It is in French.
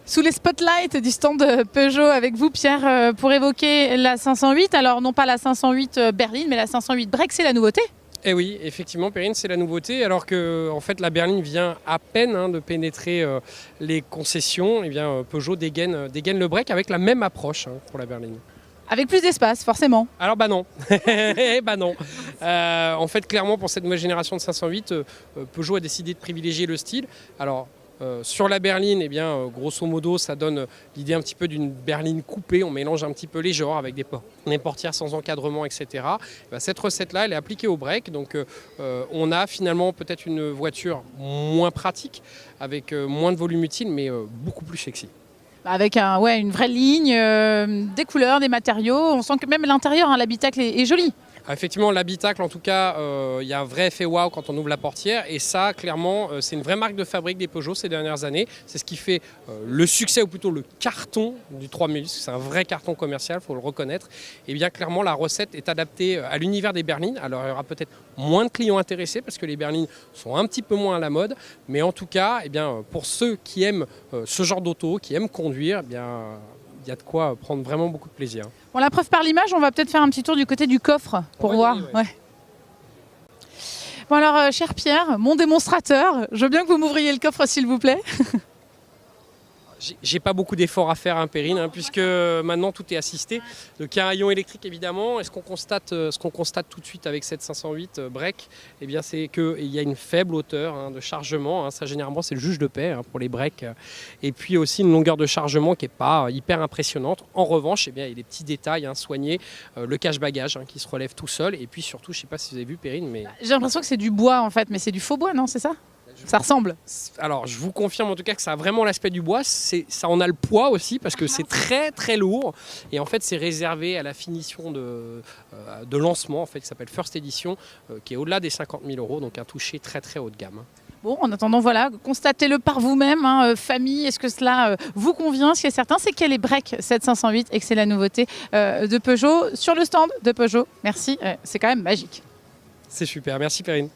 Sous les spotlights du stand de Peugeot avec vous, Pierre, pour évoquer la 508. Alors non pas la 508 berline, mais la 508 break, c'est la nouveauté. Eh oui, effectivement, Perrine, c'est la nouveauté. Alors que en fait, la berline vient à peine de pénétrer les concessions. Eh bien, Peugeot dégaine le break avec la même approche pour la berline. Avec plus d'espace, forcément. Alors bah non, bah non. En fait, clairement, pour cette nouvelle génération de 508, Peugeot a décidé de privilégier le style. Alors, sur la berline, eh bien, grosso modo, ça donne l'idée un petit peu d'une berline coupée. On mélange un petit peu les genres avec des portières sans encadrement, etc. Cette recette-là, elle est appliquée au break. Donc, on a finalement peut-être une voiture moins pratique, avec moins de volume utile, mais beaucoup plus sexy. Avec une vraie ligne, des couleurs, des matériaux. On sent que même l'intérieur, l'habitacle est joli. Effectivement, l'habitacle, en tout cas, il y a un vrai effet waouh quand on ouvre la portière. Et ça, clairement, c'est une vraie marque de fabrique des Peugeot ces dernières années. C'est ce qui fait le succès, ou plutôt le carton du 3000. C'est un vrai carton commercial, il faut le reconnaître. Et bien, clairement, la recette est adaptée à l'univers des berlines. Alors, il y aura peut-être moins de clients intéressés parce que les berlines sont un petit peu moins à la mode. Mais en tout cas, eh bien, pour ceux qui aiment ce genre d'auto, qui aiment conduire, eh bien, il y a de quoi prendre vraiment beaucoup de plaisir. Bon, la preuve par l'image, on va peut-être faire un petit tour du côté du coffre pour voir. Ouais. Bon alors, cher Pierre, mon démonstrateur, je veux bien que vous m'ouvriez le coffre s'il vous plaît. J'ai pas beaucoup d'efforts à faire, Perrine, puisque maintenant tout est assisté. Donc il y a un rayon électrique évidemment. Et ce qu'on constate tout de suite avec cette 508 break, eh bien, c'est qu'il y a une faible hauteur de chargement. Ça généralement c'est le juge de paix pour les breaks. Et puis aussi une longueur de chargement qui n'est pas hyper impressionnante. En revanche, eh bien, il y a des petits détails soignés. Le cache-bagages qui se relève tout seul. Et puis surtout, je ne sais pas si vous avez vu Perrine, mais... J'ai l'impression que c'est du bois en fait, mais c'est du faux bois, non? C'est ça? Ça ressemble. Alors, je vous confirme en tout cas que ça a vraiment l'aspect du bois. Ça en a le poids aussi parce que c'est très très lourd. Et en fait, c'est réservé à la finition de lancement en fait, qui s'appelle First Edition, qui est au-delà des 50 000 €. Donc un toucher très très haut de gamme. Bon, en attendant, voilà, constatez-le par vous-même. Famille, est-ce que cela vous convient? Ce qui est certain, c'est qu'elle est break cette 508 et que c'est la nouveauté de Peugeot sur le stand de Peugeot. Merci, c'est quand même magique. C'est super. Merci Perrine.